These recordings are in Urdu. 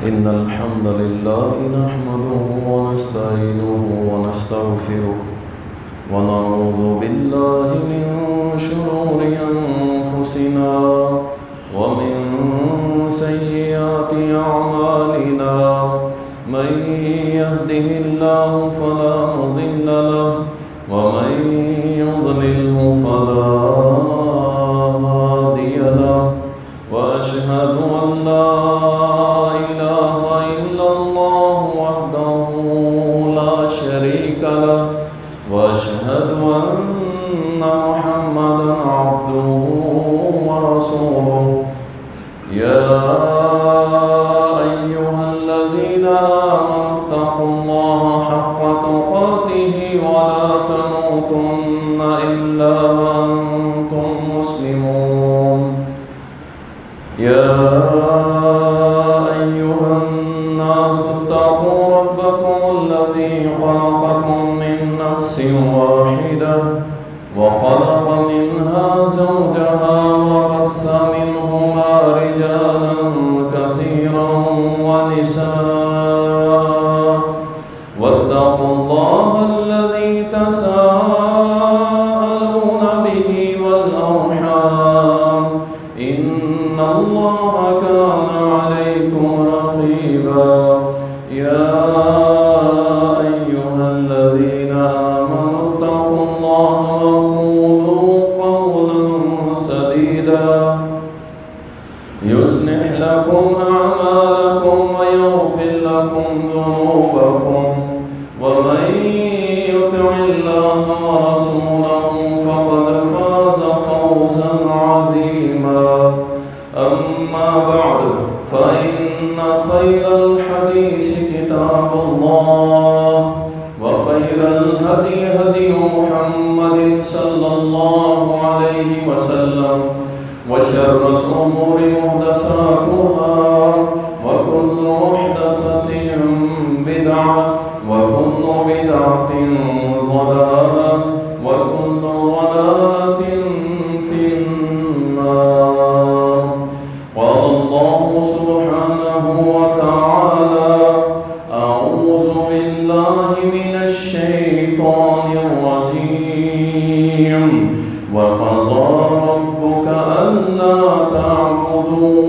إن الحمد لله نحمده ونستعينه ونستغفره ونعوذ بالله من شرور أنفسنا ومن سيئات أعمالنا من يهده الله فلا مضل له ومن يضلله فلا هادي له وأشهد أن لا إله إلا الله وحده لا شريك له وأشهد أن محمدا عبده ورسوله يا أيها الذين آمنوا اتقوا الله حق تقاته ولا تموتن إلا وأنتم مسلمون يا أيها الناس اتقوا ربكم الذي خلقكم من نفس واحدة وخلق منها زوجها وبث منهما رجالا كثيرا ونساء واتقوا الله الذي تساءلون به والأرحام إن الله كان عليكم رقيبا يا أيها الذين آمنوا اتقوا الله وقولوا قولا سديدا يصلح لكم أعمالكم ويغفر لكم ذنوبكم ومن يطع الله ورسوله فقد فاز فوزا عظيما أما بعد فإن خير الحديث كتاب الله وخير الهدي هدي محمد صلى الله عليه وسلم وشر الأمور محدثاتها وكل محدثة بدعة وكل بدعة ضلالة وكل ضلالة في النار. قال الله سبحانه وتعالى: أعوذ بالله من الشيطان الرجيم. وقضى ربك ألا تعبدوا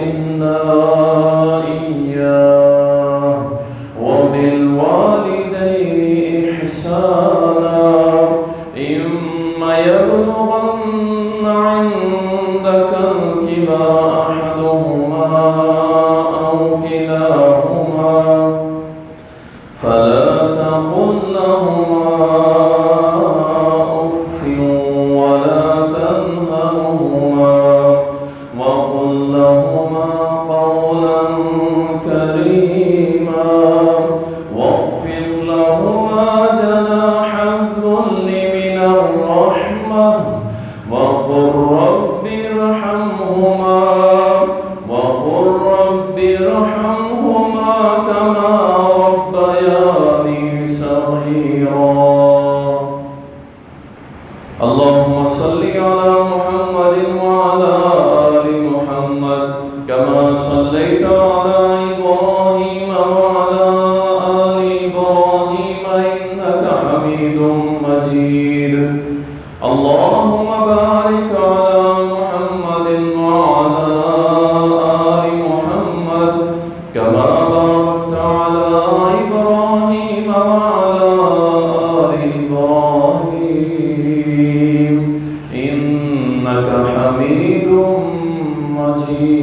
إلا إياه وبالوالدين إحسانا إما يبلغن عندك الكبر أحدهما أو كلاهما فلا تقل لهما أف ولا تنهرهما وقل لهما قولا كريما واخفض لهما جناح الذل من الرحمة وقل رب ارحمهما كما ربياني صغيرا. اللهم صل على محمد وعلى آل محمد كما صليت على إبراهيم وعلى آل إبراهيم إنك حميد مجيد. اللهم بارك على محمد وعلى آل محمد كما باركت على إبراهيم وعلى آل إبراهيم إنك حميد مجيد.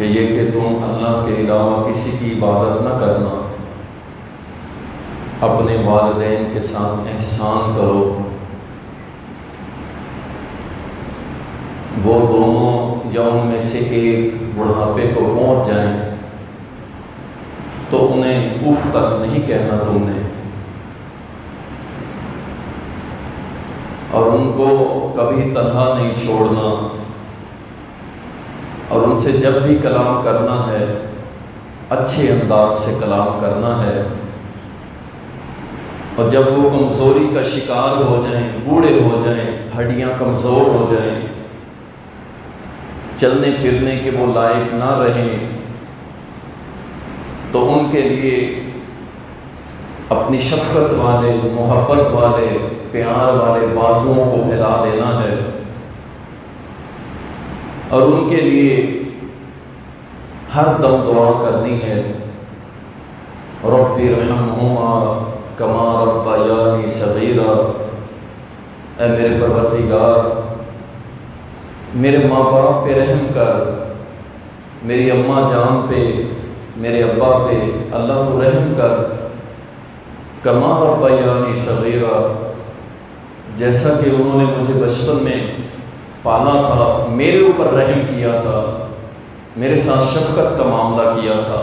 کہ یہ کہ تم اللہ کے علاوہ کسی کی عبادت نہ کرنا، اپنے والدین کے ساتھ احسان کرو، وہ دونوں یا ان میں سے ایک بڑھاپے کو پہنچ جائیں تو انہیں اف تک نہیں کہنا تم نے، اور ان کو کبھی تنہا نہیں چھوڑنا، اور ان سے جب بھی کلام کرنا ہے اچھے انداز سے کلام کرنا ہے، اور جب وہ کمزوری کا شکار ہو جائیں، بوڑھے ہو جائیں، ہڈیاں کمزور ہو جائیں، چلنے پھرنے کے وہ لائق نہ رہیں، تو ان کے لیے اپنی شفقت والے، محبت والے، پیار والے بازوؤں کو پھیلا دینا ہے، اور ان کے لیے ہر دم دعا کرنی ہے، رب ارحمہما کما ربیانی صغیرا، اے میرے پروردگار میرے ماں باپ پہ رحم کر، میری اماں جان پہ، میرے ابا پہ اللہ تو رحم کر، کما ربیانی صغیرا، جیسا کہ انہوں نے مجھے بچپن میں پالا تھا، میرے اوپر رحم کیا تھا، میرے ساتھ شفقت کا معاملہ کیا تھا،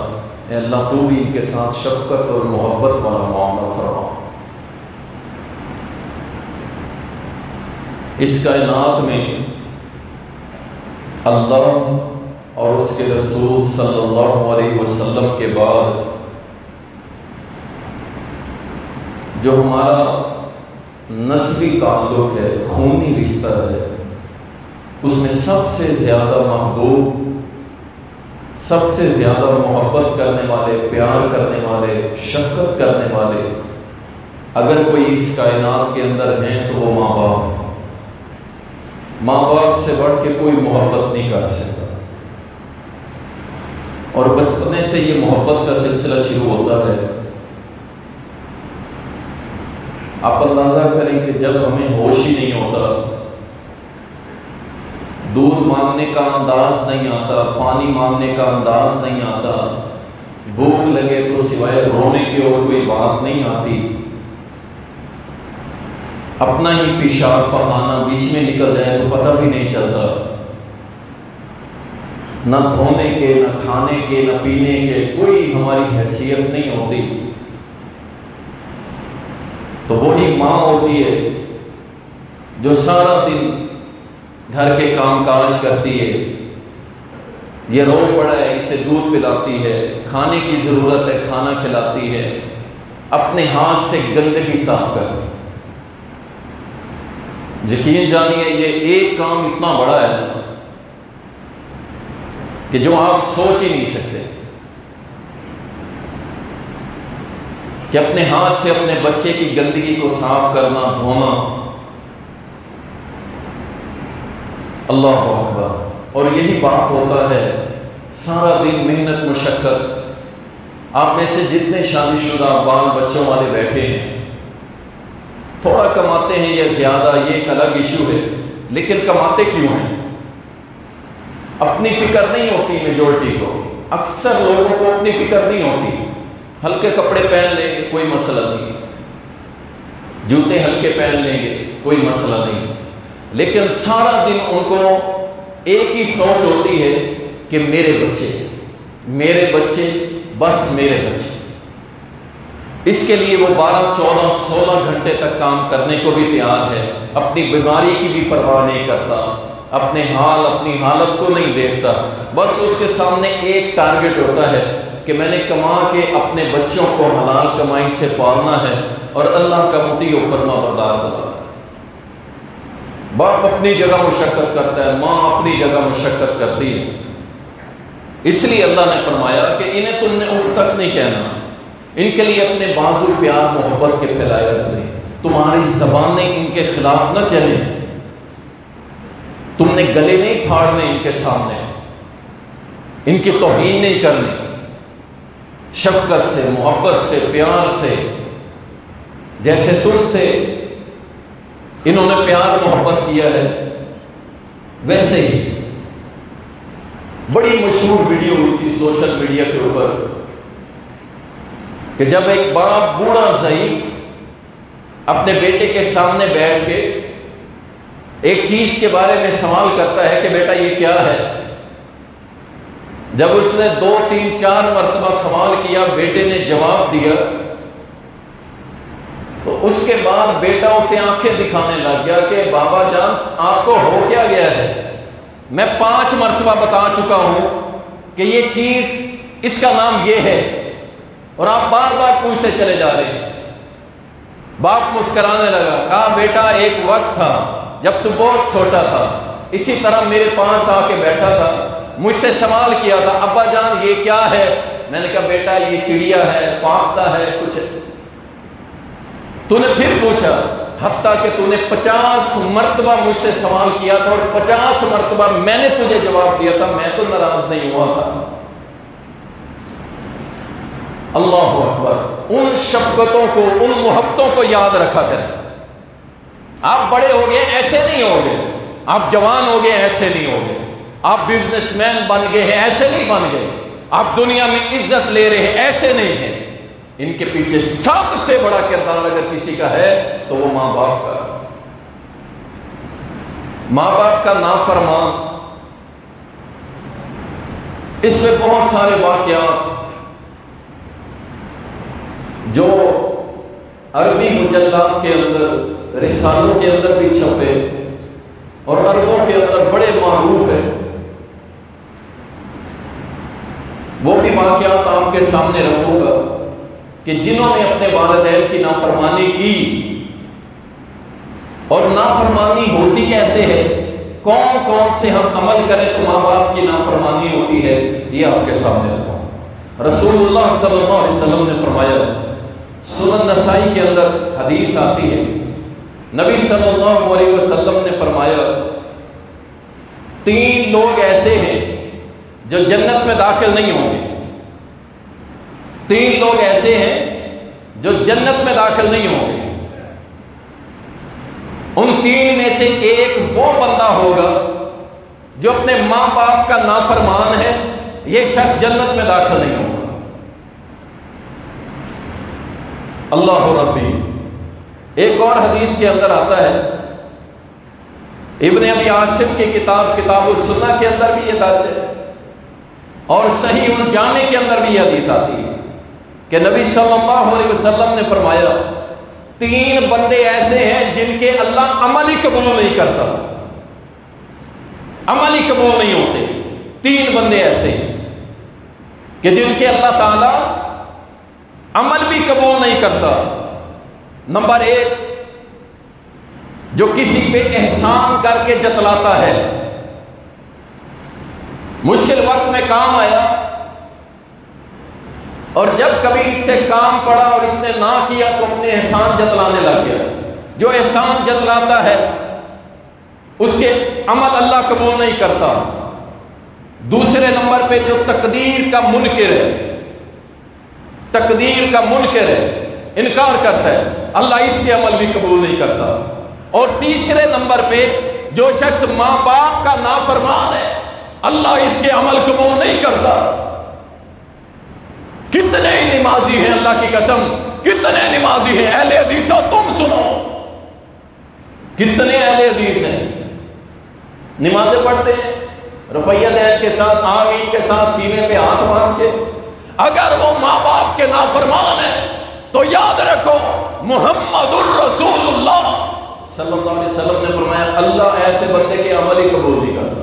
اے اللہ تو بھی ان کے ساتھ شفقت اور محبت والا معاملہ فرما۔ اس کائنات میں اللہ اور اس کے رسول صلی اللہ علیہ وسلم کے بعد جو ہمارا نسبی تعلق ہے، خونی رشتہ ہے، اس میں سب سے زیادہ محبوب، سب سے زیادہ محبت کرنے والے، پیار کرنے والے، شفقت کرنے والے اگر کوئی اس کائنات کے اندر ہیں تو وہ ماں باپ ہیں۔ ماں باپ سے بڑھ کے کوئی محبت نہیں کر سکتا، اور بچپنے سے یہ محبت کا سلسلہ شروع ہوتا ہے۔ آپ اندازہ کریں کہ جب ہمیں ہوش ہی نہیں ہوتا، دودھ مانگنے کا انداز نہیں آتا، پانی مانگنے کا انداز نہیں آتا، بھوک لگے تو سوائے رونے کی اور کوئی بات نہیں آتی، اپنا ہی پیشاب پخانہ بیچ میں نکل جائے تو پتہ بھی نہیں چلتا، نہ دھونے کے، نہ کھانے کے، نہ پینے کے کوئی ہماری حیثیت نہیں ہوتی، تو وہی ماں ہوتی ہے جو سارا دن گھر کے کام کاج کرتی ہے، یہ رو پڑا ہے اسے دودھ پلاتی ہے، کھانے کی ضرورت ہے کھانا کھلاتی ہے، اپنے ہاتھ سے گندگی صاف کرتی ہے۔ یقین جانیے یہ ایک کام اتنا بڑا ہے نا کہ جو آپ سوچ ہی نہیں سکتے، کہ اپنے ہاتھ سے اپنے بچے کی گندگی کو صاف کرنا، دھونا، اللہ اکبر۔ اور یہی باپ ہوتا ہے سارا دن محنت مشقت۔ آپ میں سے جتنے شادی شدہ بال بچوں والے بیٹھے ہیں، تھوڑا کماتے ہیں یا زیادہ یہ ایک الگ ایشو ہے، لیکن کماتے کیوں ہیں؟ اپنی فکر نہیں ہوتی میجورٹی کو، اکثر لوگوں کو اپنی فکر نہیں ہوتی، ہلکے کپڑے پہن لیں گے کوئی مسئلہ نہیں، جوتے ہلکے پہن لیں گے کوئی مسئلہ نہیں، لیکن سارا دن ان کو ایک ہی سوچ ہوتی ہے کہ میرے بچے، میرے بچے، بس میرے بچے۔ اس کے لیے وہ 12 14 16 گھنٹے تک کام کرنے کو بھی تیار ہے، اپنی بیماری کی بھی پرواہ نہیں کرتا، اپنے حال اپنی حالت کو نہیں دیکھتا، بس اس کے سامنے ایک ٹارگٹ ہوتا ہے کہ میں نے کما کے اپنے بچوں کو حلال کمائی سے پالنا ہے اور اللہ کا مطیع و فرما بردار بنانا ہے۔ باپ اپنی جگہ مشقت کرتا ہے، ماں اپنی جگہ مشقت کرتی ہے، اس لیے اللہ نے فرمایا کہ انہیں تم نے اف تک نہیں کہنا، ان کے لیے اپنے بازو پیار محبت کے پھیلائے رکھنے، تمہاری زبانیں ان کے خلاف نہ چلیں، تم نے گلے نہیں پھاڑنے ان کے سامنے، ان کی توہین نہیں کرنی، شفقت سے، محبت سے، پیار سے، جیسے تم سے انہوں نے پیار محبت کیا ہے ویسے ہی۔ بڑی مشہور ویڈیو ہوئی تھی سوشل میڈیا کے اوپر کہ جب ایک بڑا بوڑھا ضعیف اپنے بیٹے کے سامنے بیٹھ کے ایک چیز کے بارے میں سوال کرتا ہے کہ بیٹا یہ کیا ہے. جب اس نے 2 3 4 مرتبہ سوال کیا، بیٹے نے جواب دیا، تو اس کے بعد بیٹا اسے آنکھیں دکھانے لگ گیا کہ بابا جان آپ کو ہو کیا گیا ہے؟ میں 5 مرتبہ بتا چکا ہوں کہ یہ چیز اس کا نام یہ ہے اور آپ بار بار پوچھتے چلے جا رہے ہیں. باپ مسکرانے لگا، کہا بیٹا ایک وقت تھا جب تو بہت چھوٹا تھا، اسی طرح میرے پاس آ کے بیٹھا تھا، مجھ سے سوال کیا تھا ابا جان یہ کیا ہے؟ میں نے کہا بیٹا یہ چڑیا ہے، فاختہ ہے، کچھ ہے. تو نے پھر پوچھا، حتیٰ کہ تو نے 50 مرتبہ مجھ سے سوال کیا تھا اور 50 مرتبہ میں نے تجھے جواب دیا تھا، میں تو ناراض نہیں ہوا تھا. اللہ اکبر. ان شفقتوں کو، ان محبتوں کو یاد رکھا کریں. آپ بڑے ہو گئے ایسے نہیں ہو گئے، آپ جوان ہو گئے ایسے نہیں ہو گئے، آپ بزنس مین بن گئے ہیں ایسے نہیں بن گئے، آپ دنیا میں عزت لے رہے ہیں ایسے نہیں ہیں. ان کے پیچھے سب سے بڑا کردار اگر کسی کا ہے تو وہ ماں باپ کا. ماں باپ کا نافرمان، اس میں بہت سارے واقعات جو عربی مجلات کے اندر، رسالوں کے اندر بھی چھپے اور عربوں کے اندر بڑے معروف ہیں، وہ بھی واقعات آپ کے سامنے رکھوں گا کہ جنہوں نے اپنے والدین کی نافرمانی کی. اور نافرمانی ہوتی کیسے ہے، کون کون سے ہم عمل کریں تو ماں باپ کی نافرمانی ہوتی ہے، یہ آپ کے سامنے رکھوں. رسول اللہ صلی اللہ علیہ وسلم نے فرمایا، سنن نسائی کے اندر حدیث آتی ہے، نبی صلی اللہ علیہ وسلم نے فرمایا 3 لوگ ایسے ہیں جو جنت میں داخل نہیں ہوں گے. 3 لوگ ایسے ہیں جو جنت میں داخل نہیں ہوں گے. ان 3 میں سے ایک وہ بندہ ہوگا جو اپنے ماں باپ کا نافرمان ہے، یہ شخص جنت میں داخل نہیں ہوگا. اللہ ربی. ایک اور حدیث کے اندر آتا ہے، ابن ابی عاصم کی کتاب السنہ کے اندر بھی یہ درج ہے اور صحیح الجامع کے اندر بھی یہ حدیث آتی ہے کہ نبی صلی اللہ علیہ وسلم نے فرمایا 3 بندے ایسے ہیں جن کے اللہ عمل ہی قبول نہیں کرتا، عمل ہی قبول نہیں ہوتے. 3 بندے ایسے ہیں کہ جن کے اللہ تعالی عمل بھی قبول نہیں کرتا. نمبر 1، جو کسی پہ احسان کر کے جتلاتا ہے. مشکل وقت میں کام آیا اور جب کبھی اس سے کام پڑا اور اس نے نہ کیا تو اپنے احسان جتلانے لگ گیا. جو احسان جتلاتا ہے اس کے عمل اللہ قبول نہیں کرتا. دوسرے نمبر پہ جو تقدیر کا منکر ہے، تقدیر کا منکر ہے، انکار کرتا ہے، اللہ اس کے عمل بھی قبول نہیں کرتا. اور تیسرے نمبر پہ جو شخص ماں باپ کا نافرمان ہے، اللہ اس کے عمل قبول نہیں کرتا. کتنے نمازی ہیں، اللہ کی قسم کتنے نمازی ہیں. اہل حدیثوں تم سنو، کتنے اہل حدیث ہیں نمازیں پڑھتے ہیں رفیہ دین کے ساتھ، آمین کے ساتھ، سینے پہ ہاتھ باندھ کے. اگر وہ ماں باپ کے نافرمان ہیں تو یاد رکھو محمد الرسول اللہ صلی اللہ علیہ وسلم نے فرمایا اللہ ایسے بندے کے عمل ہی قبول نہیں کرتا.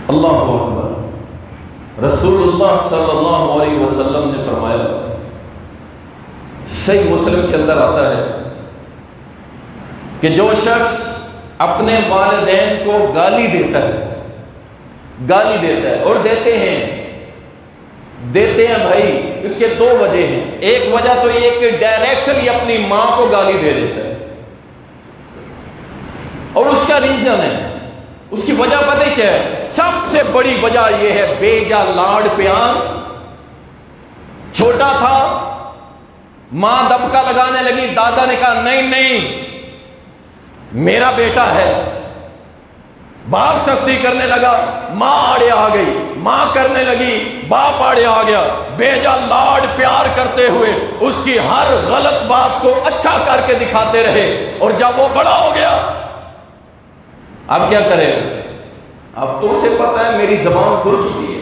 اللہ اکبر. رسول اللہ صلی اللہ علیہ وسلم نے فرمایا، صحیح مسلم کے اندر آتا ہے کہ جو شخص اپنے والدین کو گالی دیتا ہے اور دیتے ہیں بھائی، اس کے 2 وجہ ہیں. ایک وجہ تو یہ کہ ڈائریکٹلی اپنی ماں کو گالی دے دیتا ہے اور اس کا ریزن ہے، اس کی وجہ پتہ کیا ہے؟ سب سے بڑی وجہ یہ ہے بیجا لاڈ پیار. چھوٹا تھا، ماں دبکا لگانے لگی، دادا نے کہا نہیں میرا بیٹا ہے، باپ سختی کرنے لگا، ماں آڑے آ گئی، ماں کرنے لگی، باپ آڑے آ گیا، بیجا لاڈ پیار کرتے ہوئے اس کی ہر غلط بات کو اچھا کر کے دکھاتے رہے، اور جب وہ بڑا ہو گیا اب کیا کرے گا؟ اب تو اسے پتا ہے میری زبان کھل چکی ہے۔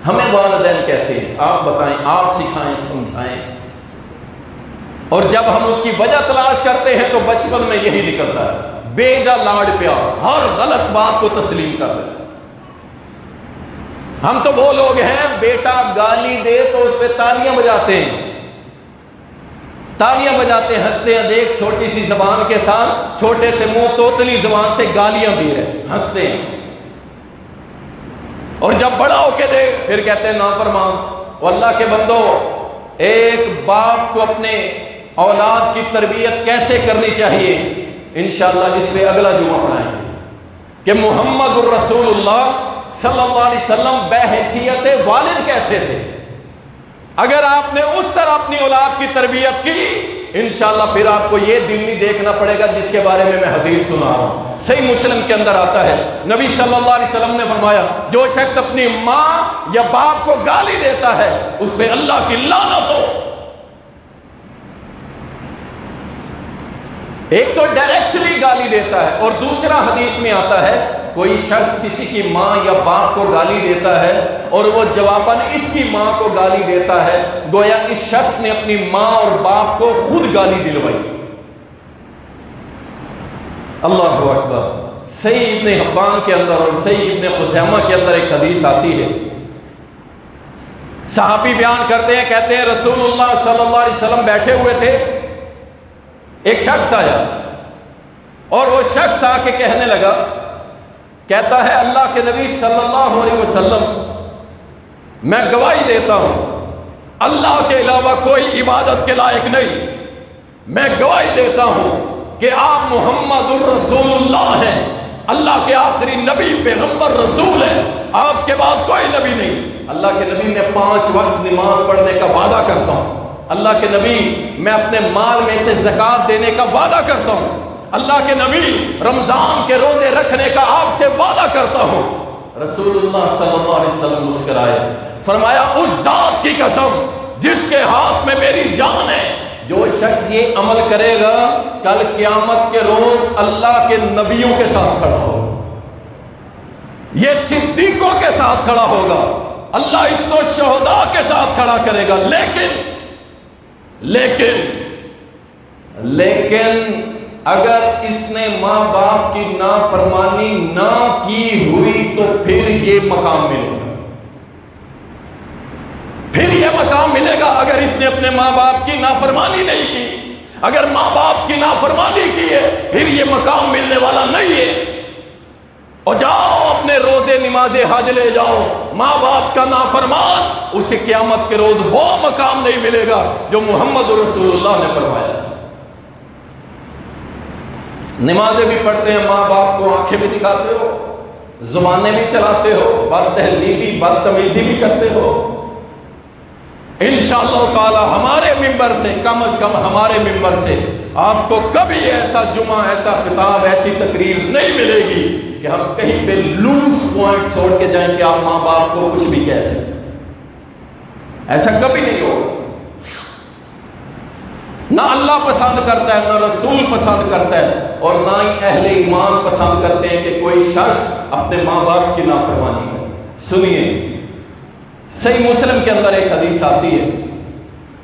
ہمیں والدین کہتے ہیں آپ بتائیں، آپ سکھائیں، سمجھائیں، اور جب ہم اس کی وجہ تلاش کرتے ہیں تو بچپن میں یہی نکلتا ہے، بیجا لاڈ پیار، ہر غلط بات کو تسلیم کر لیں۔ ہم تو وہ لوگ ہیں بیٹا گالی دے تو اس پہ تالیاں بجاتے ہیں، تالیاں بجاتے ہیں، ہنستے ہیں، دیکھ چھوٹی سی زبان کے ساتھ چھوٹے سے منہ توتلی زبان سے گالیاں دی رہے، ہنستے ہیں، اور جب بڑا ہو کے دے پھر کہتے ہیں نافرمان۔ اور اللہ کے بندو، ایک باپ کو اپنے اولاد کی تربیت کیسے کرنی چاہیے انشاءاللہ اس پہ اگلا جمعہ پڑھائیں گے کہ محمد الرسول اللہ صلی اللہ علیہ وسلم بحیثیت والد کیسے تھے۔ اگر آپ نے اس طرح اپنی اولاد کی تربیت کی انشاءاللہ پھر آپ کو یہ دن نہیں دیکھنا پڑے گا جس کے بارے میں میں حدیث سنا رہا ہوں۔ صحیح مسلم کے اندر آتا ہے، نبی صلی اللہ علیہ وسلم نے فرمایا جو شخص اپنی ماں یا باپ کو گالی دیتا ہے اس پہ اللہ کی لعنت ہو۔ ایک تو ڈائریکٹلی گالی دیتا ہے، اور دوسرا حدیث میں آتا ہے کوئی شخص کسی کی ماں یا باپ کو گالی دیتا ہے اور وہ جواباً اس کی ماں کو گالی دیتا ہے، گویا اس شخص نے اپنی ماں اور باپ کو خود گالی دلوائی۔ اللہ اکبر۔ صحیح ابن حبان کے اندر اور صحیح ابن خزیمہ کے اندر ایک حدیث آتی ہے، صحابی بیان کرتے ہیں، کہتے ہیں رسول اللہ صلی اللہ علیہ وسلم بیٹھے ہوئے تھے، ایک شخص آیا اور وہ شخص آ کے کہنے لگا، کہتا ہے اللہ کے نبی صلی اللہ علیہ وسلم میں گواہی دیتا ہوں اللہ کے علاوہ کوئی عبادت کے لائق نہیں، میں گواہی دیتا ہوں کہ آپ محمد الرسول اللہ ہیں، اللہ کے آخری نبی پیغمبر رسول ہیں، آپ کے بعد کوئی نبی نہیں۔ اللہ کے نبی میں 5 وقت نماز پڑھنے کا وعدہ کرتا ہوں، اللہ کے نبی میں اپنے مال میں سے زکوٰۃ دینے کا وعدہ کرتا ہوں، اللہ کے نبی رمضان کے روزے رکھنے کا آپ سے وعدہ کرتا ہوں۔ رسول اللہ صلی اللہ علیہ وسلم مسکرائے، فرمایا اس ذات کی قسم جس کے ہاتھ میں میری جان ہے، جو شخص یہ عمل کرے گا کل قیامت کے روز اللہ کے نبیوں کے ساتھ کھڑا ہوگا، یہ صدیقوں کے ساتھ کھڑا ہوگا، اللہ اس کو شہداء کے ساتھ کھڑا کرے گا۔ لیکن اگر اس نے ماں باپ کی نافرمانی نہ کی ہوئی تو پھر یہ مقام ملے گا، پھر یہ مقام ملے گا۔ اگر اس نے اپنے ماں باپ کی نافرمانی نہیں کی، اگر ماں باپ کی نافرمانی کی ہے پھر یہ مقام ملنے والا نہیں ہے۔ اور جاؤ اپنے روزے نماز حج لے جاؤ، ماں باپ کا نافرمان اسے قیامت کے روز وہ مقام نہیں ملے گا جو محمد رسول اللہ نے فرمایا۔ نمازیں بھی پڑھتے ہیں، ماں باپ کو آنکھیں بھی دکھاتے ہو، زبانیں بھی چلاتے ہو، بد تہذیبی بدتمیزی بھی کرتے ہو، انشاءاللہ تعالی ہمارے ممبر سے، کم از کم ہمارے ممبر سے آپ کو کبھی ایسا جمعہ، ایسا خطاب، ایسی تقریر نہیں ملے گی کہ ہم کہیں پہ لوز پوائنٹ چھوڑ کے جائیں کہ آپ ماں باپ کو کچھ بھی کہہ سکیں، ایسا کبھی نہیں ہوگا۔ نہ اللہ پسند کرتا ہے، نہ رسول پسند کرتا ہے، اور نہ ہی اہل ایمان پسند کرتے ہیں کہ کوئی شخص اپنے ماں باپ کی نافرمانی کرے۔ سنیے، صحیح مسلم کے اندر ایک حدیث آتی ہے،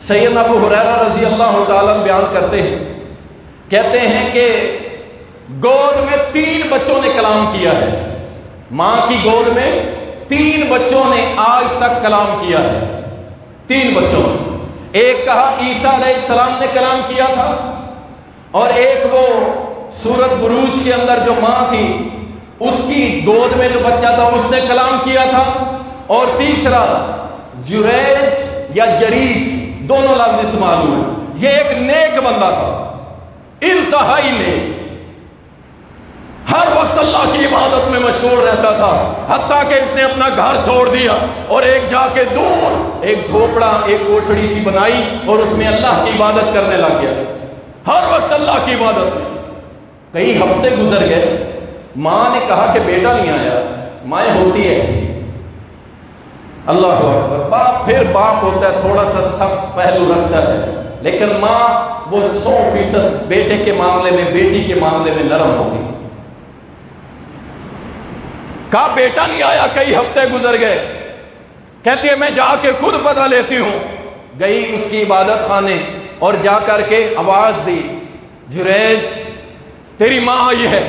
سیدنا ابو ہریرہ رضی اللہ تعالیٰ بیان کرتے ہیں، کہتے ہیں کہ گود میں 3 بچوں نے کلام کیا ہے، ماں کی گود میں 3 بچوں نے آج تک کلام کیا ہے، 3 بچوں نے۔ ایک کہا عیسیٰ علیہ السلام نے کلام کیا تھا، اور ایک وہ سورۃ بروج کے اندر جو ماں تھی اس کی گود میں جو بچہ تھا اس نے کلام کیا تھا، اور تیسرا جریج یا جریج، دونوں لفظ استعمال ہوئے، یہ ایک نیک بندہ تھا، انتہائی نیک، ہر وقت اللہ کی عبادت میں مشغول رہتا تھا، حتیٰ کہ اس نے اپنا گھر چھوڑ دیا اور ایک جا کے دور ایک جھوپڑا، ایک کوٹھڑی سی بنائی اور اس میں اللہ کی عبادت کرنے لگ گیا، ہر وقت اللہ کی عبادت میں۔ کئی ہفتے گزر گئے، ماں نے کہا کہ بیٹا نہیں آیا، مائیں ہوتی ایسی، اللہ اکبر۔ باپ پھر باپ ہوتا ہے، تھوڑا سا سخت پہلو رکھتا ہے، لیکن ماں وہ 100% بیٹے کے معاملے میں، بیٹی کے معاملے میں نرم ہوتی۔ کہا بیٹا نہیں آیا، کئی ہفتے گزر گئے، کہتی ہے میں جا کے خود پتہ لیتی ہوں۔ گئی اس کی عبادت خانے اور جا کر کے آواز دی، جریج تیری ماں آئی ہے،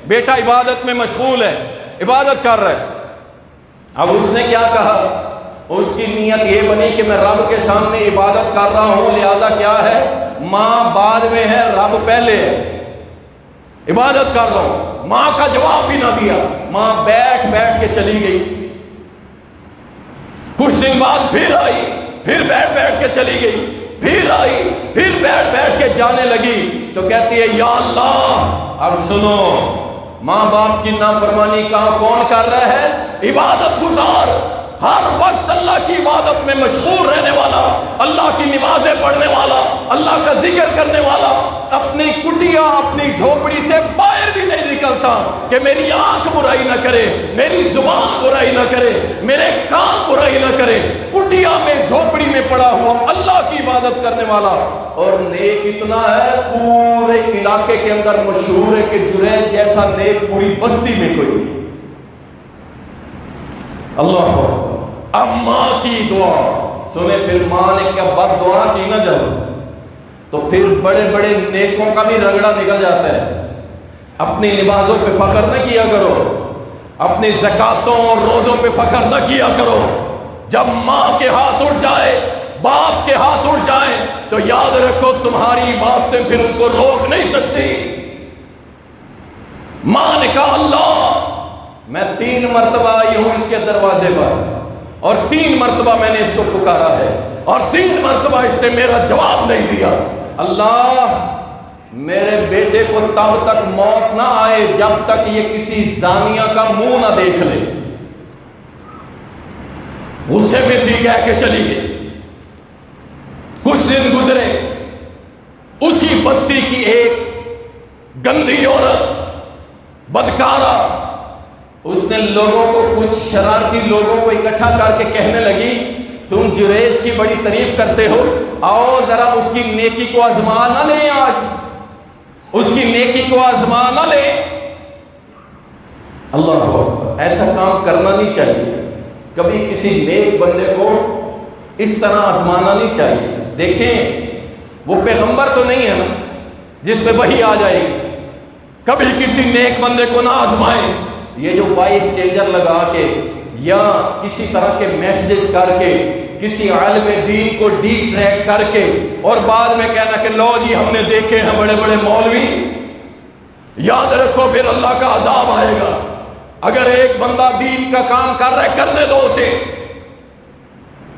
بیٹا عبادت میں مشغول ہے، عبادت کر رہا ہے۔ اب اس نے کیا کہا؟ اس کی نیت یہ بنی کہ میں رب کے سامنے عبادت کر رہا ہوں، لہذا کیا ہے، ماں بعد میں ہے، رب پہلے ہے، عبادت کر رہا ہوں۔ ماں کا جواب بھی نہ دیا، ماں بیٹھ بیٹھ کے چلی گئی۔ کچھ دن بعد پھر آئی، پھر بیٹھ بیٹھ کے چلی گئی، پھر آئی، پھر بیٹھ بیٹھ کے جانے لگی تو کہتی ہے یا اللہ اب سنو، ماں باپ کی نافرمانی کہاں کون کر رہا ہے؟ عبادت گزار، ہر وقت اللہ کی عبادت میں مشغول رہنے والا، اللہ کی نمازیں پڑھنے والا، اللہ کا ذکر کرنے والا، اپنی کٹیا اپنی جھوپڑی سے باہر بھی نہیں نکلتا کہ میری آنکھ برائی نہ کرے، میری زبان برائی نہ کرے، میرے کان برائی نہ کرے، کٹیا میں جھوپڑی میں پڑا ہوا اللہ کی عبادت کرنے والا۔ اور نیک اتنا ہے، پورے علاقے کے اندر مشہور ہے کہ جریج جیسا نیک پوری بستی میں کوئی نہیں۔ اللہ اکبر۔ اب ماں کی دعا سنے، پھر ماں نے کیا بد دعا کی نہ جب، تو پھر بڑے بڑے نیکوں کا بھی رگڑا نکل جاتا ہے۔ اپنی نمازوں پہ فخر نہ کیا کرو، اپنی زکاتوں اور روزوں پہ فخر نہ کیا کرو۔ جب ماں کے ہاتھ اٹھ جائے، باپ کے ہاتھ اٹھ جائیں تو یاد رکھو تمہاری باتیں پھر ان کو روک نہیں سکتی۔ ماں نے کہا اللہ میں 3 مرتبہ آئی ہوں اس کے دروازے پر، اور 3 مرتبہ میں نے اس کو پکارا ہے، اور 3 مرتبہ اس نے میرا جواب نہیں دیا۔ اللہ میرے بیٹے کو تب تک موت نہ آئے جب تک یہ کسی زانیہ کا منہ نہ دیکھ لے۔ غصے میں تھی، کہہ کے چلی گئی۔ کچھ دن گزرے، اسی بستی کی ایک گندی عورت، بدکارہ، اس نے لوگوں کو، کچھ شرارتی لوگوں کو اکٹھا کر کے کہنے لگی تم جریج کی بڑی تعریف کرتے ہو، آؤ ذرا اس کی نیکی کو آزما نہ لیں، آج اس کی نیکی کو آزما نہ لیں۔ اللہ اکبر، ایسا کام کرنا نہیں چاہیے، کبھی کسی نیک بندے کو اس طرح آزمانا نہیں چاہیے۔ دیکھیں وہ پیغمبر تو نہیں ہے نا جس پہ وحی آ جائے گی، کبھی کسی نیک بندے کو نہ آزمائیں۔ یہ جو وائس چینجر لگا کے یا کسی طرح کے میسیجز کر کے کسی عالم دین کو ڈی ٹریک کر کے اور بعد میں کہنا کہ لو جی ہم نے دیکھے ہیں بڑے بڑے مولوی، یاد رکھو پھر اللہ کا عذاب آئے گا۔ اگر ایک بندہ دین کا کام کر رہا ہے کرنے دو اسے۔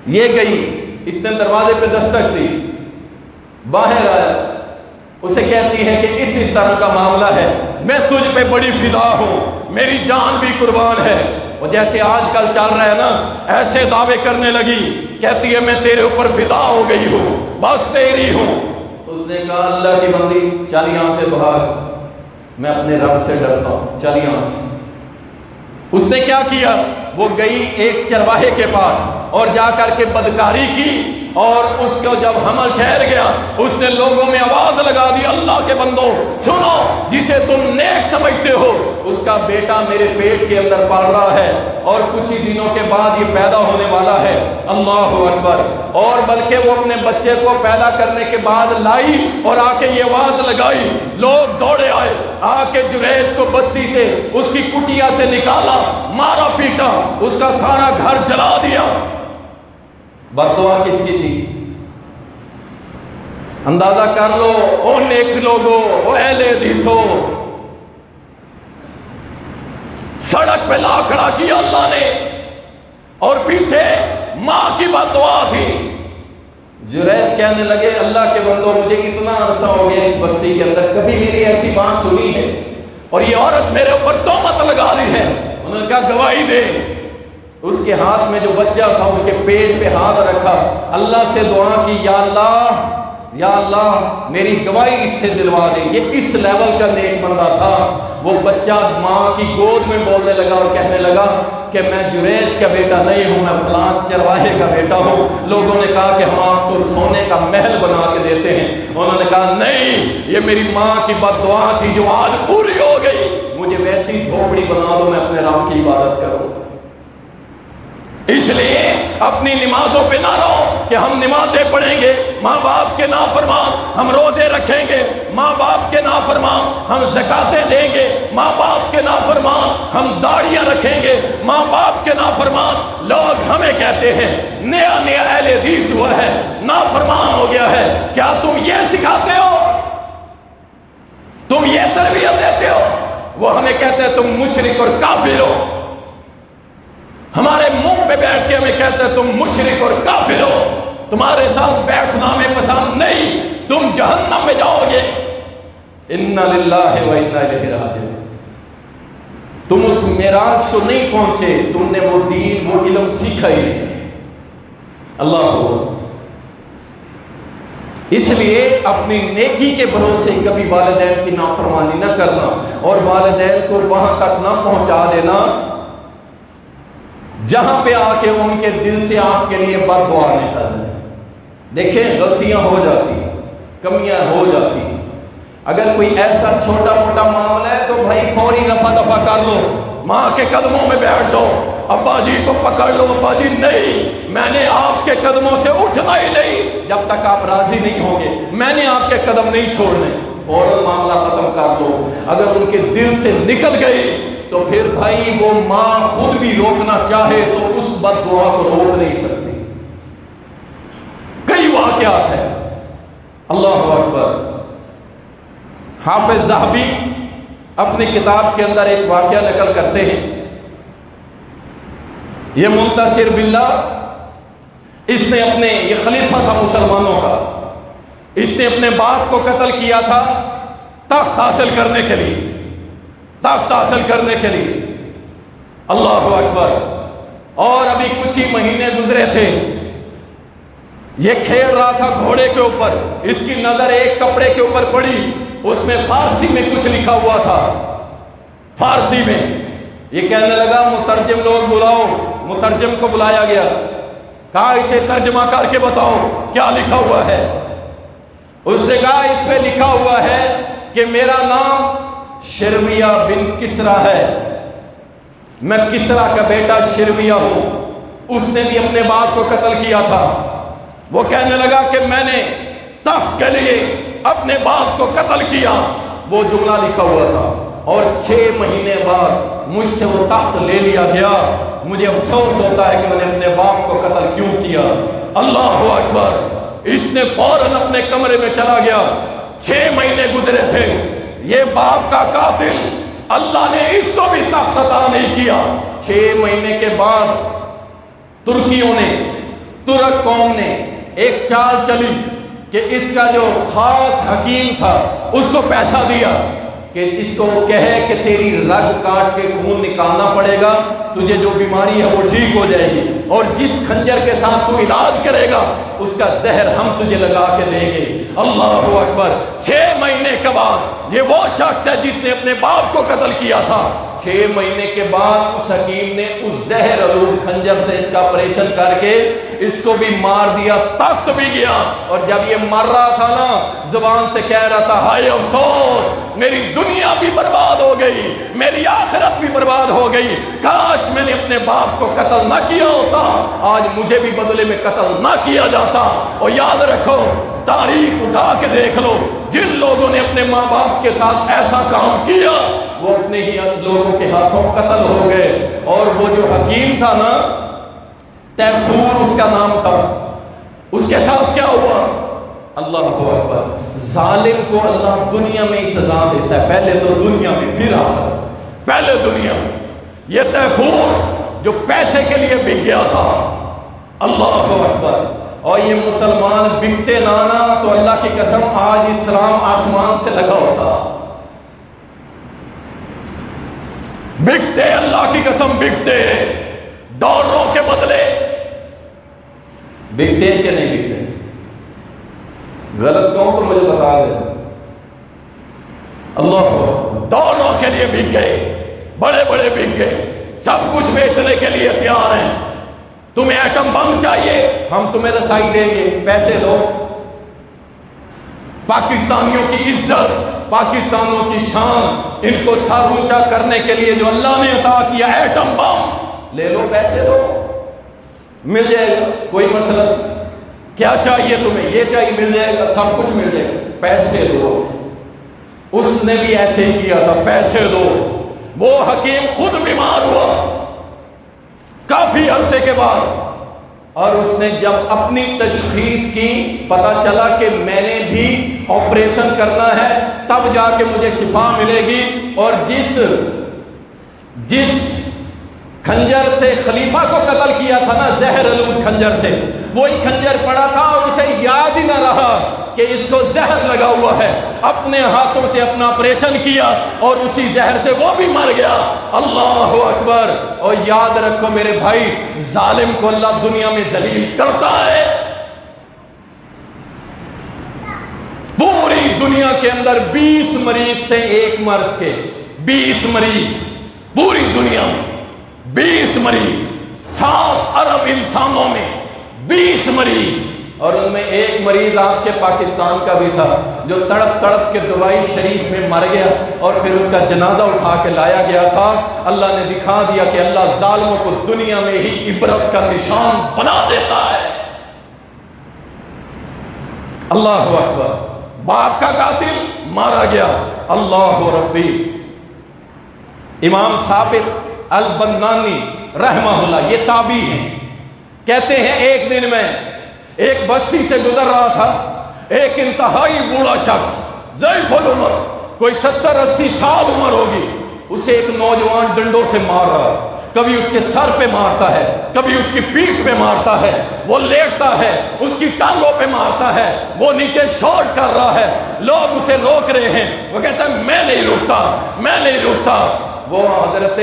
یہ گئی، اس نے دروازے پہ دستک دی، باہر آیا، اسے کہتی ہے کہ اس طرح کا معاملہ ہے، میں تجھ پہ بڑی فدا ہوں، میری جان بھی قربان ہے۔ اور جیسے آج کل چل رہا ہے نا، ایسے دعوے کرنے لگی، کہتی ہے میں تیرے اوپر فدا ہو گئی ہوں، بس تیری ہوں۔ اس نے کہا اللہ کی بندی چل یہاں سے باہر، میں اپنے رب سے ڈرتا ہوں، چل یہاں سے۔ اس نے کیا کیا؟ وہ گئی ایک چرواہے کے پاس اور جا کر کے بدکاری کی، اور اس کو جب حمل ٹھہر گیا اس نے لوگوں میں آواز لگا دی اللہ کے بندو سنو، جسے تم نیک سمجھتے ہو اس کا بیٹا میرے پیٹ کے اندر پل رہا ہے اور کچھ ہی دنوں کے بعد یہ پیدا ہونے والا ہے۔ اللہ اکبر۔ اور بلکہ وہ اپنے بچے کو پیدا کرنے کے بعد لائی اور آ کے یہ آواز لگائی، لوگ دوڑے آئے، آ کے جریج کو بستی سے اس کی کٹیا سے نکالا، مارا پیٹا، اس کا سارا گھر جلا دیا۔ بد دعا کس کی تھی؟ اندازہ کر لو او نیک لوگو، او اہل حدیثو، سڑک پہ لا کھڑا کیا اللہ نے، اور پیچھے ماں کی بد دعا تھی۔ جریج کہنے لگے اللہ کے بندو مجھے اتنا عرصہ ہو گیا اس بستی کے اندر، کبھی میری ایسی بات سنی ہے، اور یہ عورت میرے اوپر تہمت لگا لی ہے۔ انہوں نے کہا گواہی دے۔ اس کے ہاتھ میں جو بچہ تھا اس کے پیٹ پہ ہاتھ رکھا، اللہ سے دعا کی یا اللہ یا اللہ میری گواہی اس سے دلوا دے۔ یہ اس لیول کا نیک بندہ تھا۔ وہ بچہ ماں کی گود میں بولنے لگا اور کہنے لگا کہ میں جریج کا بیٹا نہیں ہوں، میں فلاں چرواہے کا بیٹا ہوں۔ لوگوں نے کہا کہ ہم آپ کو سونے کا محل بنا کے دیتے ہیں۔ انہوں نے کہا نہیں، یہ میری ماں کی بد دعا تھی جو آج پوری ہو گئی، مجھے ویسی جھوپڑی بنا دو، میں اپنے رب کی عبادت کروں۔ اس لیے اپنی نمازوں پہ نہ رہو کہ ہم نمازیں پڑھیں گے، ماں باپ کے نافرمان ہم روزے رکھیں گے، ماں باپ کے نافرمان ہم زکاتیں دیں گے، ماں باپ کے نافرمان ہم داڑیاں رکھیں گے، ماں باپ کے نافرمان لوگ ہمیں کہتے ہیں نیا نیا اہل حدیث ہوا ہے، نافرمان ہو گیا ہے۔ کیا تم یہ سکھاتے ہو؟ تم یہ تربیت دیتے ہو؟ وہ ہمیں کہتے ہیں تم مشرک اور کافر ہو، ہمارے منہ پہ بیٹھ کے ہمیں کہتے ہیں تم مشرک اور کافر ہو، تمہارے ساتھ بیٹھنا ہمیں پسند نہیں، تم جہنم میں جاؤ گے۔ اِنَّا لِلَّهِ وَإِنَّا إِلَيْهِ راجعون۔ تم اس معراج کو نہیں پہنچے، تم نے وہ دین وہ علم سیکھا ہی نہیں۔ اللہ اس لیے اپنی نیکی کے بھروسے کبھی والدین کی نافرمانی نہ کرنا اور والدین کو وہاں تک نہ پہنچا دینا جہاں پہ آ کے ان کے دل سے آپ کے لیے بد دعا نکل جائے۔ دیکھیں غلطیاں ہو جاتی، کمیاں ہو جاتی، اگر کوئی ایسا چھوٹا موٹا معاملہ ہے تو بھائی فوری رفع دفع کر لو، ماں کے قدموں میں بیٹھ جاؤ، ابا جی کو پکڑ لو، ابا جی نہیں میں نے آپ کے قدموں سے اٹھنا ہی نہیں جب تک آپ راضی نہیں ہوں گے، میں نے آپ کے قدم نہیں چھوڑنے، فوراً معاملہ ختم کر دو۔ اگر ان کے دل سے نکل گئی تو پھر بھائی وہ ماں خود بھی روکنا چاہے تو اس بد دعا کو روک نہیں سکتی۔ کئی واقعات ہیں۔ اللہ اکبر۔ حافظ ذہبی اپنی کتاب کے اندر ایک واقعہ نقل کرتے ہیں۔ یہ منتصر باللہ، اس نے اپنے، یہ خلیفہ تھا مسلمانوں کا، اس نے اپنے باپ کو قتل کیا تھا تخت حاصل کرنے کے لیے، تخت حاصل کرنے کے لیے۔ اللہ اکبر۔ اور ابھی کچھ ہی مہینے گزرے تھے، یہ کھیل رہا تھا گھوڑے کے اوپر، اس کی نظر ایک کپڑے کے اوپر پڑی، اس میں فارسی میں کچھ لکھا ہوا تھا، فارسی میں۔ یہ کہنے لگا مترجم لوگ بلاؤ، مترجم کو بلایا گیا، کہا اسے ترجمہ کر کے بتاؤ کیا لکھا ہوا ہے۔ اس سے کہا اس پہ لکھا ہوا ہے کہ میرا نام شرویہ بن کسرا ہے، میں کسرا کا بیٹا شرویہ ہوں، اس نے بھی اپنے باپ کو قتل کیا تھا۔ وہ کہنے لگا کہ میں نے تخت کے لیے اپنے باپ کو قتل کیا، وہ جملہ لکھا ہوا تھا، اور 6 مہینے بعد مجھ سے وہ تخت لے لیا گیا، مجھے افسوس ہوتا ہے کہ میں نے اپنے باپ کو قتل کیوں کیا۔ اللہ اکبر۔ اس نے فوراً اپنے کمرے میں چلا گیا، 6 مہینے گزرے تھے، یہ باپ کا قاتل، اللہ نے اس کو بھی تخت عطا نہیں کیا۔ 6 مہینے کے بعد ترکیوں نے، ترک قوم نے ایک چال چلی کہ اس کا جو خاص حکیم تھا اس کو پیسہ دیا کہ اس کو کہے کہ تیری رگ کاٹ کے خون نکالنا پڑے گا، تجھے جو بیماری ہے وہ ٹھیک ہو جائے گی، اور جس خنجر کے ساتھ تو علاج کرے گا اس کا زہر ہم تجھے لگا کے دیں گے۔ اللہ اکبر۔ 6 مہینے کے بعد یہ وہ شخص ہے جس نے اپنے باپ کو قتل کیا تھا، 6 مہینے کے بعد اس حکیم نے اس زہر آلود خنجر سے اس کا آپریشن کر کے اس کو بھی مار دیا، تخت بھی گیا، اور جب یہ مر رہا تھا نا زبان سے کہہ رہا تھا ہائے افسوس، میری دنیا بھی برباد ہو گئی، میری آخرت بھی برباد ہو گئی، کاش میں نے اپنے باپ کو قتل نہ کیا ہوتا، آج مجھے بھی بدلے میں قتل نہ کیا جاتا۔ اور یاد رکھو، تاریخ اٹھا کے دیکھ لو، جن لوگوں نے اپنے ماں باپ کے ساتھ ایسا کام کیا وہ اپنے ہی لوگوں کے ہاتھوں قتل ہو گئے۔ اور وہ جو حکیم تھا نا، تیفور اس کا نام تھا، اس کے ساتھ کیا ہوا؟ اللہ اکبر۔ ظالم کو اللہ دنیا میں ہی سزا دیتا ہے، پہلے تو دنیا میں پھر آخرت، پہلے دنیا میں۔ یہ تیفور جو پیسے کے لیے بک گیا تھا، اللہ اکبر، اور یہ مسلمان بکتے نانا تو اللہ کی قسم آج اسلام آسمان سے لگا ہوتا، بکتے، اللہ کی قسم بکتے، ڈالروں کے بدلے بکتے کہ نہیں بکتے؟ غلط کہوں تو مجھے بتا دیں۔ اللہ دونوں کے لیے بک گئے، بڑے بڑے بک گئے، سب کچھ بیچنے کے لیے تیار ہیں۔ تمہیں ایٹم بم چاہیے، ہم تمہیں رسائی دیں گے، پیسے دو۔ پاکستانیوں کی عزت، پاکستانوں کی شان، ان کو سر اونچا کرنے کے لیے جو اللہ نے عطا کیا ایٹم بم، لے لو، پیسے دو، مل جائے گا، کوئی مسئلہ نہیں۔ کیا چاہیے تمہیں؟ یہ چاہیے، مل جائے گا، سب کچھ مل جائے گا، پیسے دو۔ اس نے بھی ایسے ہی کیا تھا، پیسے دو۔ وہ حکیم خود بیمار ہوا کافی عرصے کے بعد، اور اس نے جب اپنی تشخیص کی، پتا چلا کہ میں نے بھی آپریشن کرنا ہے، تب جا کے مجھے شفا ملے گی۔ اور جس کھنجر سے خلیفہ کو قتل کیا تھا نا، زہر آلود کھنجر سے، وہی کھنجر پڑا تھا اور اسے یاد ہی نہ رہا کہ اس کو زہر لگا ہوا ہے، اپنے ہاتھوں سے اپنا آپریشن کیا اور اسی زہر سے وہ بھی مر گیا۔ اللہ اکبر۔ اور یاد رکھو میرے بھائی، ظالم کو اللہ دنیا میں ذلیل کرتا ہے۔ پوری دنیا کے اندر 20 مریض تھے ایک مرض کے، 20 مریض پوری دنیا میں، 20 مریض، 7 ارب انسانوں میں 20 مریض، اور ان میں ایک مریض آپ کے پاکستان کا بھی تھا جو تڑپ تڑپ کے دبئی شریف میں مر گیا، اور پھر اس کا جنازہ اٹھا کے لایا گیا تھا۔ اللہ نے دکھا دیا کہ اللہ ظالموں کو دنیا میں ہی عبرت کا نشان بنا دیتا ہے۔ اللہ اکبر۔ باپ کا قاتل مارا گیا، اللہ ربی۔ امام ثابت البنانی رحمہ اللہ، یہ تابعی ہیں، کہتے ہیں ایک دن میں ایک بستی سے گزر رہا تھا، ایک انتہائی بوڑھا شخص، ضعیف العمر، کوئی 70-80 سال عمر ہوگی، اسے ایک نوجوان ڈنڈوں سے مار رہا ہے، کبھی اس کے سر پہ مارتا ہے، کبھی اس کی پیٹھ پہ مارتا ہے، وہ لیٹتا ہے، اس کی ٹانگوں پہ مارتا ہے، وہ نیچے شاٹ کر رہا ہے، لوگ اسے روک رہے ہیں، وہ کہتا ہے میں نہیں رکتا، میں نہیں رکتا۔ وہ حضرت